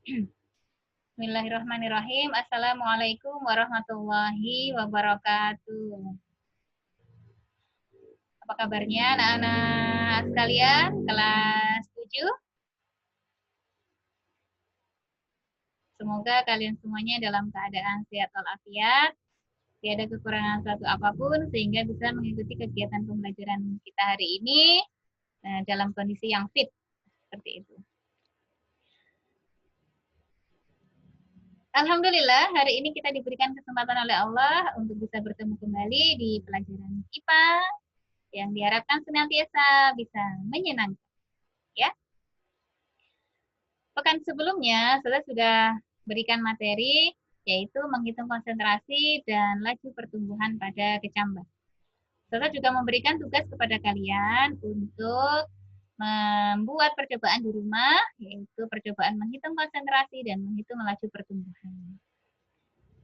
Bismillahirrahmanirrahim. Assalamualaikum warahmatullahi wabarakatuh. Apa kabarnya anak-anak sekalian kelas 7? Semoga kalian semuanya dalam keadaan sehat walafiat, tiada kekurangan suatu apapun sehingga bisa mengikuti kegiatan pembelajaran kita hari ini dalam kondisi yang fit seperti itu. Alhamdulillah, hari ini kita diberikan kesempatan oleh Allah untuk bisa bertemu kembali di pelajaran IPA yang diharapkan senantiasa bisa menyenangkan. Ya. Pekan sebelumnya, saya sudah berikan materi, yaitu menghitung konsentrasi dan laju pertumbuhan pada kecambah. Saya juga memberikan tugas kepada kalian untuk membuat percobaan di rumah, yaitu percobaan menghitung konsentrasi dan menghitung laju pertumbuhan.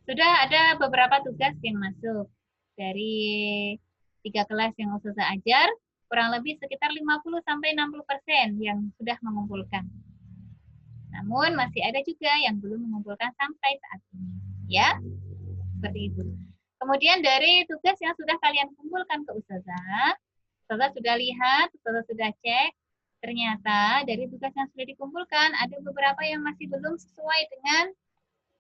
Sudah ada beberapa tugas yang masuk dari 3 kelas yang Ustazah ajar, kurang lebih sekitar 50-60% yang sudah mengumpulkan. Namun masih ada juga yang belum mengumpulkan sampai saat ini. Ya, seperti itu. Kemudian dari tugas yang sudah kalian kumpulkan ke Ustazah sudah lihat, Ustazah sudah cek, ternyata dari tugas yang sudah dikumpulkan ada beberapa yang masih belum sesuai dengan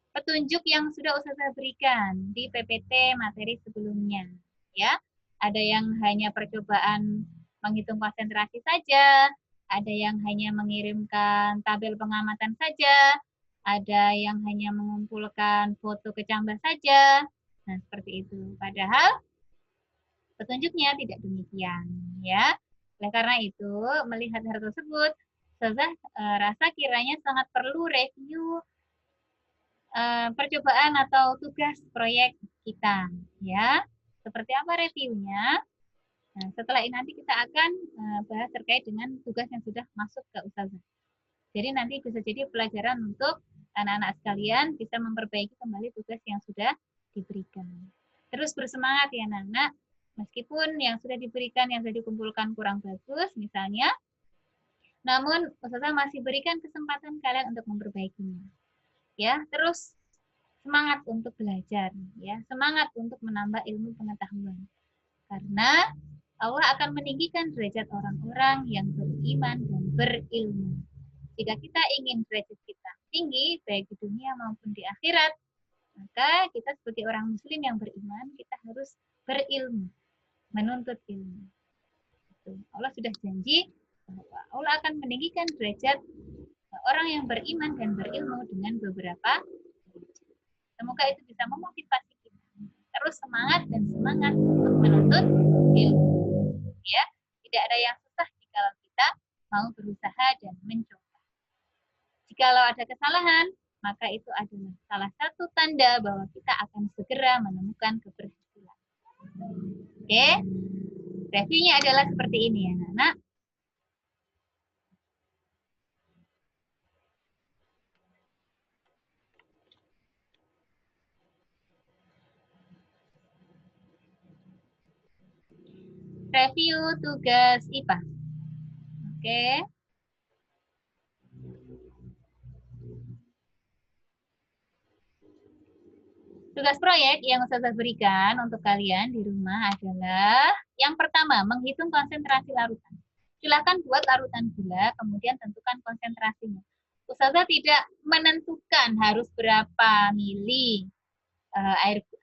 petunjuk yang sudah Ustazah berikan di PPT materi sebelumnya. Ya, ada yang hanya percobaan menghitung konsentrasi saja, ada yang hanya mengirimkan tabel pengamatan saja, ada yang hanya mengumpulkan foto kecambah saja. Nah, seperti itu. Padahal petunjuknya tidak demikian, ya. Oleh karena itu, melihat hal tersebut, Ustazah rasa kiranya sangat perlu review percobaan atau tugas proyek kita, ya. Seperti apa reviewnya? Nah, setelah ini nanti kita akan bahas terkait dengan tugas yang sudah masuk ke Ustazah. Jadi nanti bisa jadi pelajaran untuk anak-anak sekalian bisa memperbaiki kembali tugas yang sudah diberikan. Terus bersemangat ya anak-anak, meskipun yang sudah diberikan, yang sudah dikumpulkan kurang bagus misalnya, namun Ustazah masih berikan kesempatan kalian untuk memperbaikinya. Ya, terus semangat untuk belajar, ya, semangat untuk menambah ilmu pengetahuan. Karena Allah akan meninggikan derajat orang-orang yang beriman dan berilmu. Jika kita ingin derajat kita tinggi, baik di dunia maupun di akhirat, maka kita sebagai orang muslim yang beriman, kita harus berilmu, menuntut ilmu. Allah sudah janji bahwa Allah akan meninggikan derajat orang yang beriman dan berilmu dengan beberapa. Semoga itu bisa memotivasi kita terus semangat dan semangat untuk menuntut ilmu. Ya, tidak ada yang susah jika kita mau berusaha dan mencoba. Jikalau ada kesalahan, maka itu adalah salah satu tanda bahwa kita akan segera menemukan keberhasilan. Oke, reviewnya adalah seperti ini ya, anak-anak. Review tugas IPA. Oke. Tugas proyek yang Ustazah berikan untuk kalian di rumah adalah yang pertama, menghitung konsentrasi larutan. Silahkan buat larutan gula, kemudian tentukan konsentrasinya. Ustazah tidak menentukan harus berapa mili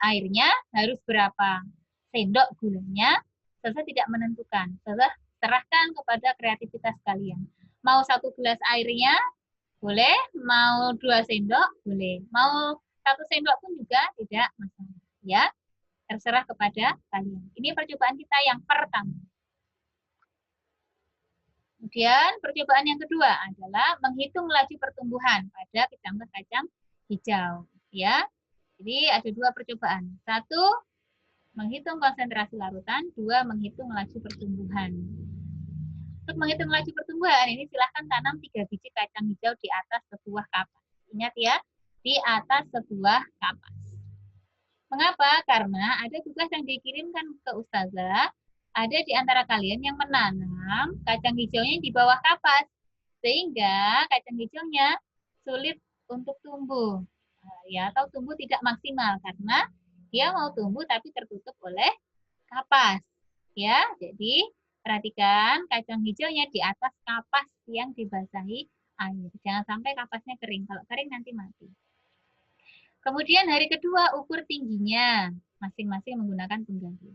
airnya, harus berapa sendok gulanya. Ustazah tidak menentukan. Ustazah serahkan kepada kreativitas kalian. Mau 1 gelas airnya, boleh. Mau 2 sendok, boleh. Mau 1 sendok pun juga tidak masalah. Ya, terserah kepada kalian. Ini percobaan kita yang pertama. Kemudian percobaan yang kedua adalah menghitung laju pertumbuhan pada kecambah kacang hijau. Ya, jadi ada 2 percobaan. 1, menghitung konsentrasi larutan. 2, menghitung laju pertumbuhan. Untuk menghitung laju pertumbuhan, ini silahkan tanam 3 biji kacang hijau di atas sebuah kapas. Ingat ya, di atas sebuah kapas. Mengapa? Karena ada tugas yang dikirimkan ke Ustazah, ada di antara kalian yang menanam kacang hijaunya di bawah kapas. Sehingga kacang hijaunya sulit untuk tumbuh. Ya, atau tumbuh tidak maksimal karena dia mau tumbuh tapi tertutup oleh kapas. Ya, jadi perhatikan kacang hijaunya di atas kapas yang dibasahi air. Jangan sampai kapasnya kering. Kalau kering nanti mati. Kemudian hari kedua ukur tingginya. Masing-masing menggunakan penggali.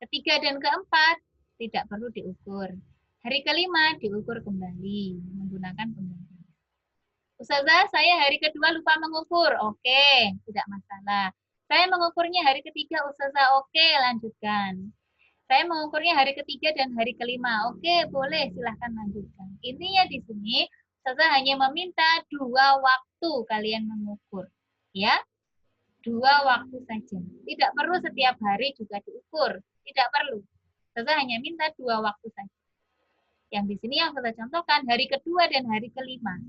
Ketiga dan keempat tidak perlu diukur. Hari kelima diukur kembali menggunakan penggali. Ustazah, saya hari kedua lupa mengukur. Oke, tidak masalah. Saya mengukurnya hari ketiga, Ustazah. Oke, lanjutkan. Saya mengukurnya hari ketiga dan hari kelima. Oke, boleh, silahkan lanjutkan. Intinya di sini, Ustazah hanya meminta 2 waktu kalian mengukur. Ya, 2 waktu saja. Tidak perlu setiap hari juga diukur. Tidak perlu. Ustazah hanya minta 2 waktu saja. Yang di sini yang Ustazah contohkan hari kedua dan hari kelima.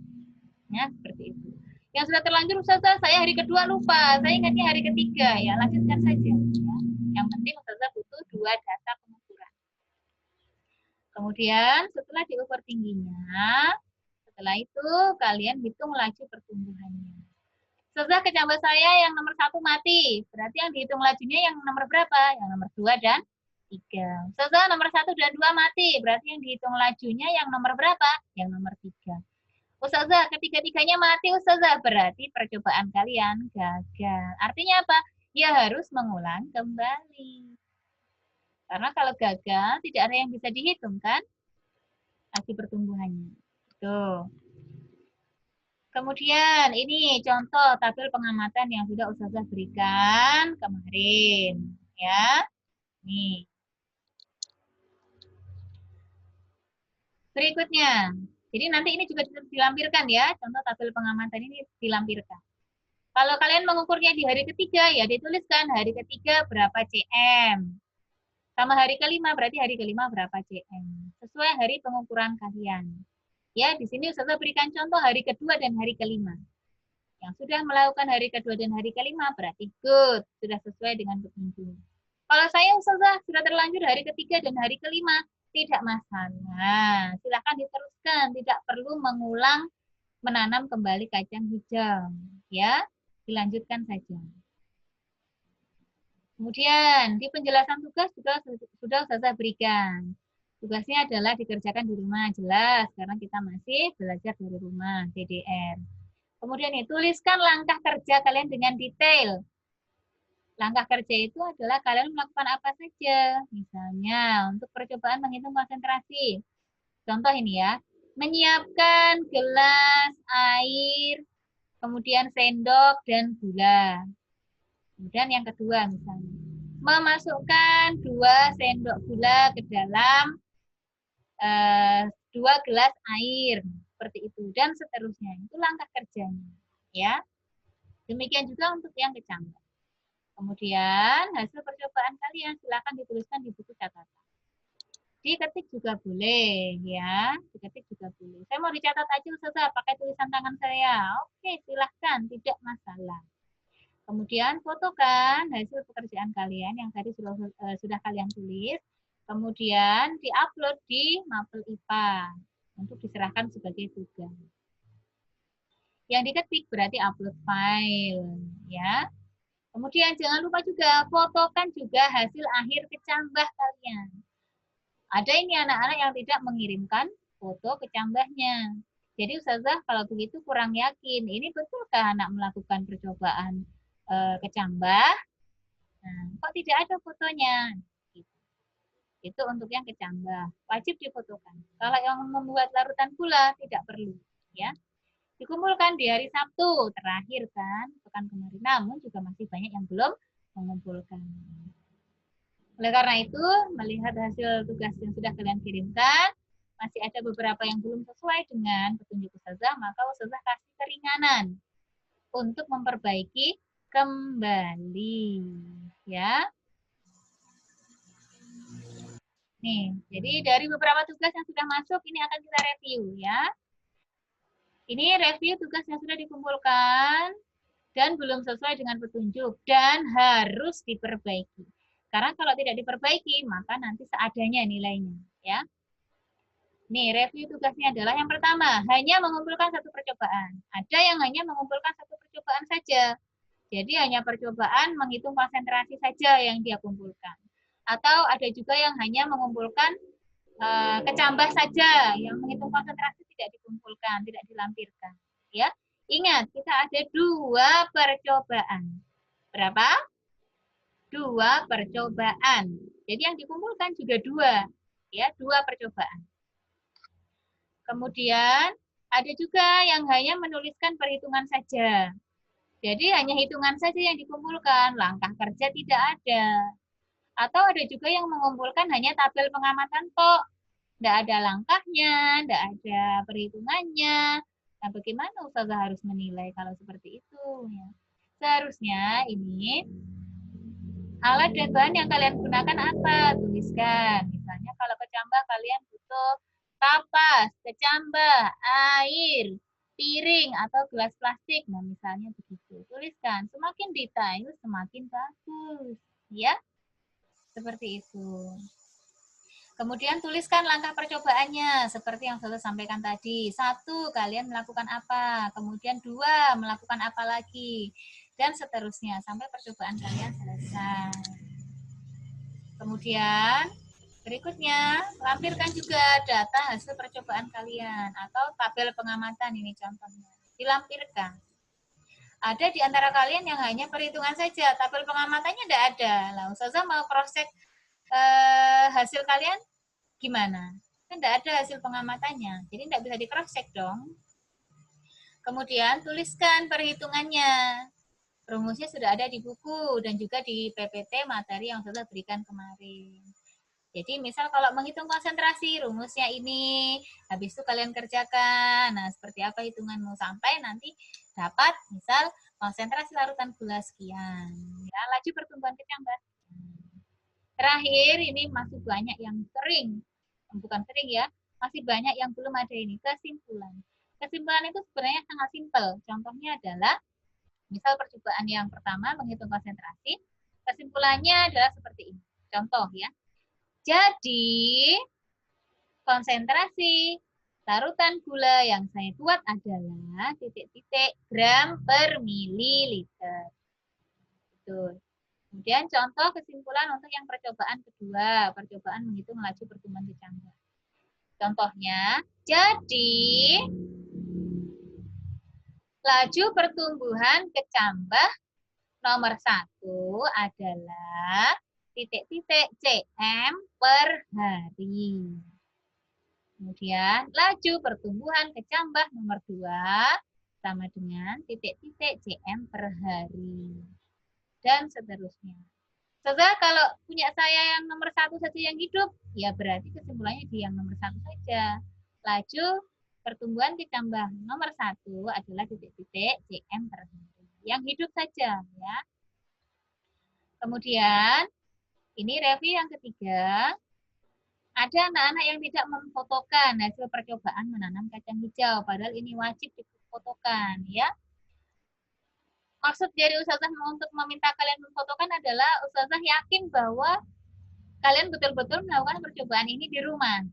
Ya, seperti itu. Yang sudah terlanjur Ustazah, saya hari kedua lupa. Saya ingatnya hari ketiga. Ya, lanjutkan saja. Ya. Yang penting Ustazah butuh 2 data pengukuran. Kemudian setelah diukur tingginya, setelah itu kalian hitung laju pertumbuhannya. Ustazah, kecambah saya yang nomor 1 mati. Berarti yang dihitung lajunya yang nomor berapa? Yang nomor 2 dan 3. Ustazah, nomor 1 dan 2 mati. Berarti yang dihitung lajunya yang nomor berapa? Yang nomor 3. Ustazah, ketiga-tiganya mati, Ustazah. Berarti percobaan kalian gagal. Artinya apa? Ya harus mengulang kembali. Karena kalau gagal, tidak ada yang bisa dihitung, kan? Hasil pertumbuhannya. Tuh. Kemudian, ini contoh tabel pengamatan yang sudah Ustazah berikan kemarin. Ya. Nih. Berikutnya. Jadi nanti ini juga dilampirkan ya. Contoh tabel pengamatan ini dilampirkan. Kalau kalian mengukurnya di hari ketiga, ya dituliskan hari ketiga berapa cm. Sama hari kelima, berarti hari kelima berapa cm. Sesuai hari pengukuran kalian. Ya, di sini Ustazah berikan contoh hari kedua dan hari kelima. Yang sudah melakukan hari kedua dan hari kelima, berarti good. Sudah sesuai dengan petunjuk. Kalau saya Ustazah sudah terlanjur hari ketiga dan hari kelima, tidak masalah. Silahkan diteruskan. Tidak perlu mengulang menanam kembali kacang hijau. Ya, dilanjutkan saja. Kemudian di penjelasan tugas juga sudah Ustazah berikan. Tugasnya adalah dikerjakan di rumah, jelas karena kita masih belajar dari rumah, DDR. Kemudian tuliskan langkah kerja kalian dengan detail. Langkah kerja itu adalah kalian melakukan apa saja. Misalnya untuk percobaan menghitung konsentrasi. Contoh ini ya, menyiapkan gelas, air, kemudian sendok dan gula. Kemudian yang kedua misalnya, memasukkan 2 sendok gula ke dalam 2 gelas air. Seperti itu. Dan seterusnya. Itu langkah kerjanya. Ya. Demikian juga untuk yang kecambah. Kemudian hasil percobaan kalian silakan dituliskan di buku catatan. Diketik juga boleh ya, diketik juga boleh. Saya mau dicatat aja Ustazah pakai tulisan tangan saya. Oke, silahkan, tidak masalah. Kemudian fotokan hasil pekerjaan kalian yang tadi sudah kalian tulis. Kemudian diupload di Mapel IPA untuk diserahkan sebagai tugas. Yang diketik berarti upload file ya. Kemudian jangan lupa juga fotokan juga hasil akhir kecambah kalian. Ada ini anak-anak yang tidak mengirimkan foto kecambahnya. Jadi Ustazah kalau begitu kurang yakin. Ini betulkah anak melakukan percobaan kecambah? Nah, kok tidak ada fotonya? Itu untuk yang kecambah. Wajib difotokan. Kalau yang membuat larutan gula tidak perlu. Ya. Dikumpulkan di hari Sabtu terakhir kan pekan kemarin. Namun juga masih banyak yang belum mengumpulkan. Oleh karena itu, melihat hasil tugas yang sudah kalian kirimkan, masih ada beberapa yang belum sesuai dengan petunjuk Ustazah, maka Ustazah kasih keringanan untuk memperbaiki kembali. Ya. Nih, jadi dari beberapa tugas yang sudah masuk, ini akan kita review ya. Ini review tugas yang sudah dikumpulkan dan belum sesuai dengan petunjuk dan harus diperbaiki. Karena kalau tidak diperbaiki, maka nanti seadanya nilainya, ya. Nih, review tugasnya adalah yang pertama, hanya mengumpulkan satu percobaan. Ada yang hanya mengumpulkan satu percobaan saja. Jadi hanya percobaan menghitung konsentrasi saja yang dia kumpulkan. Atau ada juga yang hanya mengumpulkan kecambah saja, yang menghitung konsentrasi tidak dikumpulkan, tidak dilampirkan. Ya, ingat kita ada 2 percobaan. Berapa? 2 percobaan. Jadi yang dikumpulkan juga 2, ya 2 percobaan. Kemudian ada juga yang hanya menuliskan perhitungan saja. Jadi hanya hitungan saja yang dikumpulkan, langkah kerja tidak ada. Atau ada juga yang mengumpulkan hanya tabel pengamatan kok. Tidak ada langkahnya, tidak ada perhitungannya. Nah, bagaimana Ustazah harus menilai kalau seperti itu? Ya. Seharusnya ini alat dan bahan yang kalian gunakan apa? Tuliskan. Misalnya kalau kecambah kalian butuh kapas, kecambah, air, piring atau gelas plastik. Nah, misalnya begitu. Tuliskan. Semakin detail, semakin bagus. Ya, seperti itu. Kemudian tuliskan langkah percobaannya, seperti yang saya sampaikan tadi. 1, kalian melakukan apa. Kemudian 2, melakukan apa lagi. Dan seterusnya, sampai percobaan kalian selesai. Kemudian, berikutnya, lampirkan juga data hasil percobaan kalian. Atau tabel pengamatan, ini contohnya. Dilampirkan. Ada di antara kalian yang hanya perhitungan saja, tabel pengamatannya tidak ada. Lah, Ustazah mau cross-check hasil kalian gimana? Kan tidak ada hasil pengamatannya, jadi tidak bisa di cross check dong. Kemudian tuliskan perhitungannya. Rumusnya sudah ada di buku dan juga di PPT materi yang sudah berikan kemarin. Jadi misal kalau menghitung konsentrasi, rumusnya ini, habis itu kalian kerjakan. Nah, seperti apa hitunganmu sampai nanti dapat misal konsentrasi larutan gula sekian. Ya, laju pertumbuhan kecambah. Terakhir ini masih banyak yang sering, bukan sering ya, masih banyak yang belum ada ini, kesimpulan. Kesimpulan itu sebenarnya sangat simpel. Contohnya adalah, misal percobaan yang pertama menghitung konsentrasi, kesimpulannya adalah seperti ini. Contoh ya. Jadi, konsentrasi larutan gula yang saya buat adalah titik-titik gram per mililiter. Betul. Kemudian contoh kesimpulan untuk yang percobaan kedua, percobaan menghitung laju pertumbuhan kecambah. Contohnya, jadi laju pertumbuhan kecambah nomor 1 adalah titik-titik cm per hari. Kemudian laju pertumbuhan kecambah nomor 2 sama dengan titik-titik cm per hari. Dan seterusnya. Ustazah, kalau punya saya yang nomor 1 saja yang hidup, ya berarti kesimpulannya di yang nomor 1 saja. Laju pertumbuhan ditambah nomor 1 adalah titik-titik cm per hari. Yang hidup saja, ya. Kemudian, ini review yang ketiga. Ada anak-anak yang tidak memfotokan hasil percobaan menanam kacang hijau, padahal ini wajib difotokan, ya. Maksud dari Ustazah untuk meminta kalian memfotokan adalah Ustazah yakin bahwa kalian betul-betul melakukan percobaan ini di rumah.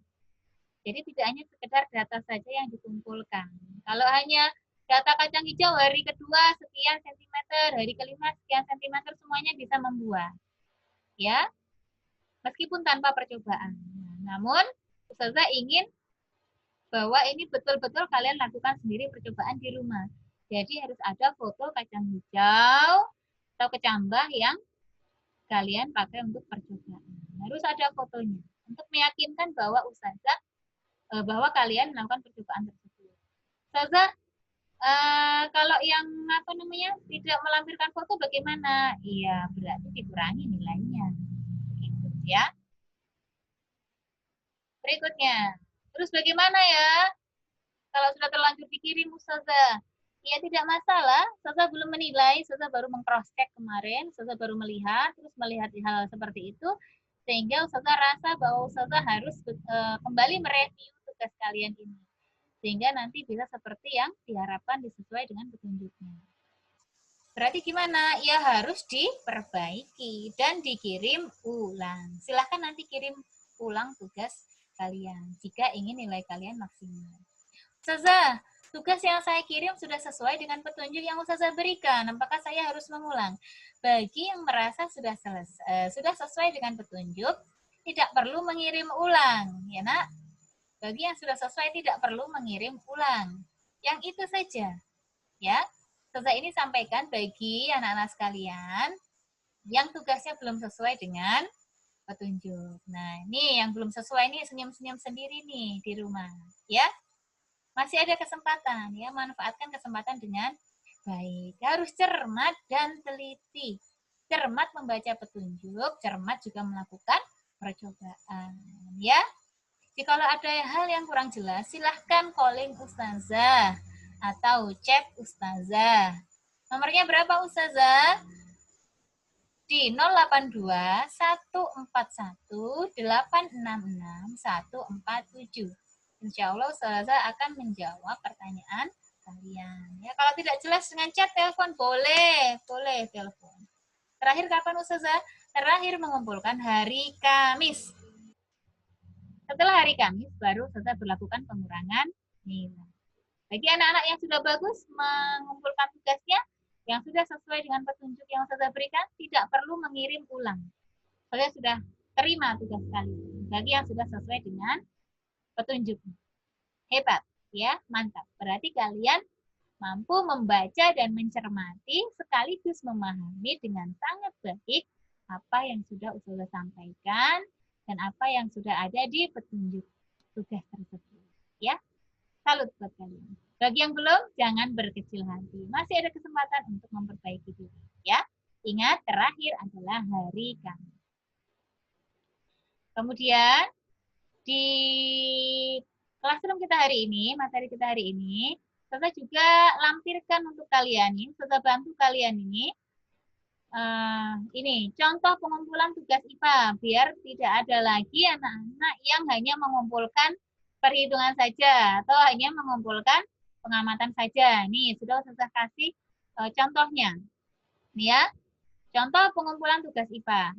Jadi tidak hanya sekedar data saja yang dikumpulkan. Kalau hanya data kacang hijau hari kedua sekian sentimeter, hari kelima sekian sentimeter, semuanya bisa membuat. Ya, meskipun tanpa percobaan. Namun, Ustazah ingin bahwa ini betul-betul kalian lakukan sendiri percobaan di rumah. Jadi harus ada foto kacang hijau atau kecambah yang kalian pakai untuk percobaan. Harus ada fotonya untuk meyakinkan bahwa Ustazah bahwa kalian melakukan percobaan tersebut. Ustazah, kalau yang apa namanya tidak melampirkan foto bagaimana? Iya, berarti dikurangi nilainya. Gitu ya. Berikutnya, terus bagaimana ya? Kalau sudah terlanjur dikirim Ustazah, ya tidak masalah. Ustazah belum menilai, Ustazah baru meng-cross-check kemarin, Ustazah baru melihat, terus melihat hal seperti itu, sehingga Ustazah rasa bahwa Ustazah harus kembali mereview tugas kalian ini. Sehingga nanti bisa seperti yang diharapkan sesuai dengan petunjuknya. Berarti gimana? Ya harus diperbaiki dan dikirim ulang. Silahkan nanti kirim ulang tugas kalian jika ingin nilai kalian maksimal. Ustazah, tugas yang saya kirim sudah sesuai dengan petunjuk yang Ustazah berikan. Apakah saya harus mengulang? Bagi yang merasa sudah sesuai dengan petunjuk, tidak perlu mengirim ulang, ya nak. Bagi yang sudah sesuai tidak perlu mengirim ulang. Yang itu saja, ya. Ustazah ini sampaikan bagi anak-anak sekalian yang tugasnya belum sesuai dengan petunjuk. Nah, ini yang belum sesuai nih senyum-senyum sendiri nih di rumah, ya. Masih ada kesempatan, ya. Manfaatkan kesempatan dengan baik. Harus cermat dan teliti. Cermat membaca petunjuk, cermat juga melakukan percobaan, ya. Jika ada hal yang kurang jelas, silahkan calling Ustazah atau chat Ustazah. Nomornya berapa Ustazah? Di 082 141 866 147. Insya Allah Ustazah akan menjawab pertanyaan kalian. Ya, kalau tidak jelas dengan chat, telepon boleh telepon. Terakhir kapan Ustazah? Terakhir mengumpulkan hari Kamis. Setelah hari Kamis baru Ustazah berlakukan pengurangan nilai. Bagi anak-anak yang sudah bagus mengumpulkan tugasnya, yang sudah sesuai dengan petunjuk yang Ustazah berikan, tidak perlu mengirim ulang. Saya sudah terima tugas kalian. Bagi yang sudah sesuai dengan petunjuknya. Hebat, ya, mantap. Berarti kalian mampu membaca dan mencermati sekaligus memahami dengan sangat baik apa yang sudah Ustazah sampaikan dan apa yang sudah ada di petunjuk tugas tersebut. Ya, salut buat kalian. Bagi yang belum, jangan berkecil hati. Masih ada kesempatan untuk memperbaiki diri. Ya, ingat terakhir adalah hari Kamis. Kemudian di classroom kita hari ini, materi kita hari ini, Ustazah juga lampirkan untuk kalian ini, Ustazah bantu kalian ini contoh pengumpulan tugas IPA biar tidak ada lagi anak-anak yang hanya mengumpulkan perhitungan saja atau hanya mengumpulkan pengamatan saja. Nih sudah Ustazah kasih contohnya. Nih ya, contoh pengumpulan tugas IPA.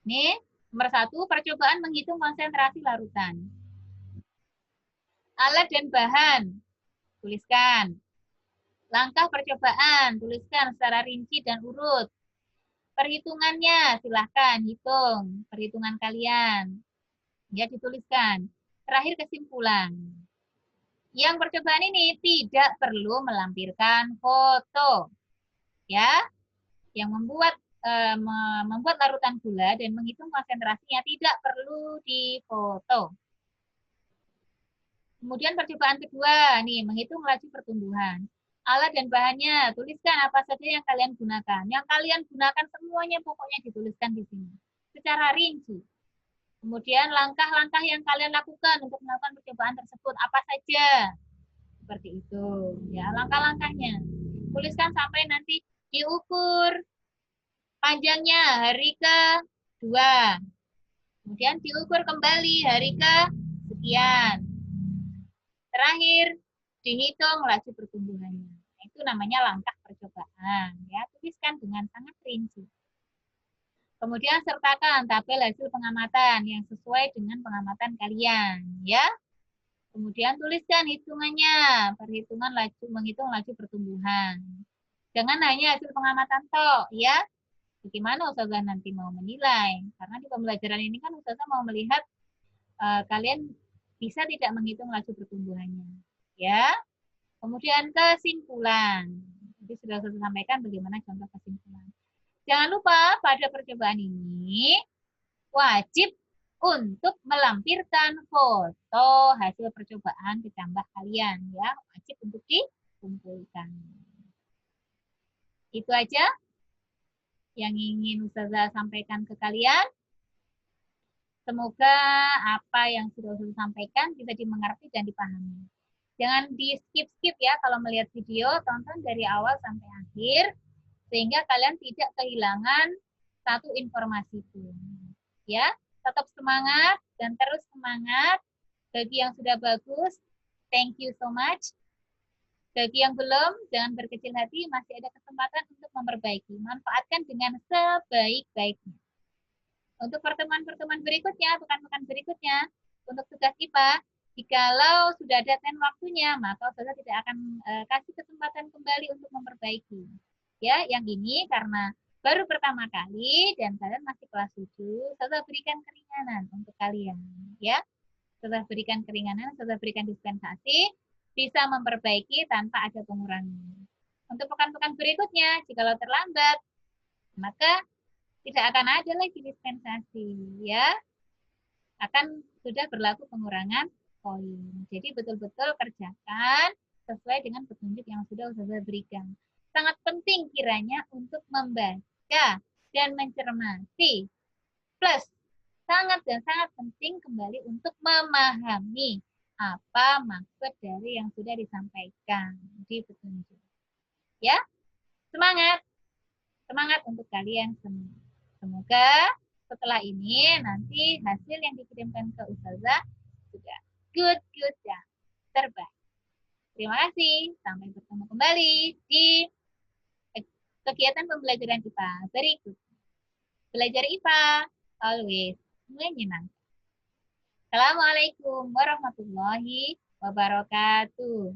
Nih, nomor 1, percobaan menghitung konsentrasi larutan. Alat dan bahan, tuliskan. Langkah percobaan, tuliskan secara rinci dan urut. Perhitungannya, silahkan hitung perhitungan kalian. Ya, dituliskan. Terakhir kesimpulan. Yang percobaan ini tidak perlu melampirkan foto. Ya, yang membuat larutan gula dan menghitung konsentrasinya tidak perlu difoto. Kemudian percobaan kedua, nih, menghitung laju pertumbuhan. Alat dan bahannya, tuliskan apa saja yang kalian gunakan. Yang kalian gunakan semuanya pokoknya dituliskan di sini. Secara rinci. Kemudian langkah-langkah yang kalian lakukan untuk melakukan percobaan tersebut, apa saja. Seperti itu. Ya, langkah-langkahnya. Tuliskan sampai nanti diukur panjangnya hari ke-2. Kemudian diukur kembali hari ke-sekian. Terakhir, dihitung laju pertumbuhannya. Itu namanya langkah percobaan. Ya, tuliskan dengan sangat rinci. Kemudian sertakan tabel hasil pengamatan yang sesuai dengan pengamatan kalian. Ya. Kemudian tuliskan hitungannya, perhitungan menghitung laju pertumbuhan. Jangan hanya hasil pengamatan toh, ya. Bagaimana Ustazah nanti mau menilai? Karena di pembelajaran ini kan Ustazah mau melihat kalian bisa tidak menghitung laju pertumbuhannya. Ya. Kemudian kesimpulan. Jadi sudah saya sampaikan bagaimana contoh kesimpulan. Jangan lupa pada percobaan ini wajib untuk melampirkan foto hasil percobaan ditambah kalian ya, wajib untuk dikumpulkan. Itu aja yang ingin Ustazah sampaikan ke kalian. Semoga apa yang sudah Ustazah sampaikan bisa dimengerti dan dipahami. Jangan di skip-skip ya kalau melihat video, tonton dari awal sampai akhir sehingga kalian tidak kehilangan satu informasi pun. Ya, tetap semangat dan terus semangat. Bagi yang sudah bagus, thank you so much. Bagi yang belum, jangan berkecil hati, masih ada kesempatan untuk memperbaiki. Manfaatkan dengan sebaik-baiknya. Untuk pertemuan-pertemuan berikutnya, pekan-pekan berikutnya, untuk tugas IPA, jikalau sudah ada waktunya, maka Ustazah tidak akan kasih kesempatan kembali untuk memperbaiki. Ya, yang ini karena baru pertama kali dan kalian masih kelas 7, Ustazah berikan keringanan untuk kalian. Ya, Ustazah berikan keringanan, Ustazah berikan dispensasi, bisa memperbaiki tanpa ada pengurangan. Untuk pekan-pekan berikutnya, jikalau terlambat, maka tidak akan ada lagi dispensasi, ya. Akan sudah berlaku pengurangan poin. Jadi betul-betul kerjakan sesuai dengan petunjuk yang sudah Ustazah berikan. Sangat penting kiranya untuk membaca dan mencermati. Plus, sangat dan sangat penting kembali untuk memahami apa maksud dari yang sudah disampaikan di petunjuk. Ya, semangat! Semangat untuk kalian semua. Semoga setelah ini nanti hasil yang dikirimkan ke Ustazah juga good ya, terbaik. Terima kasih. Sampai bertemu kembali di kegiatan pembelajaran IPA berikut. Belajar IPA always menyenangkan. Assalamualaikum warahmatullahi wabarakatuh.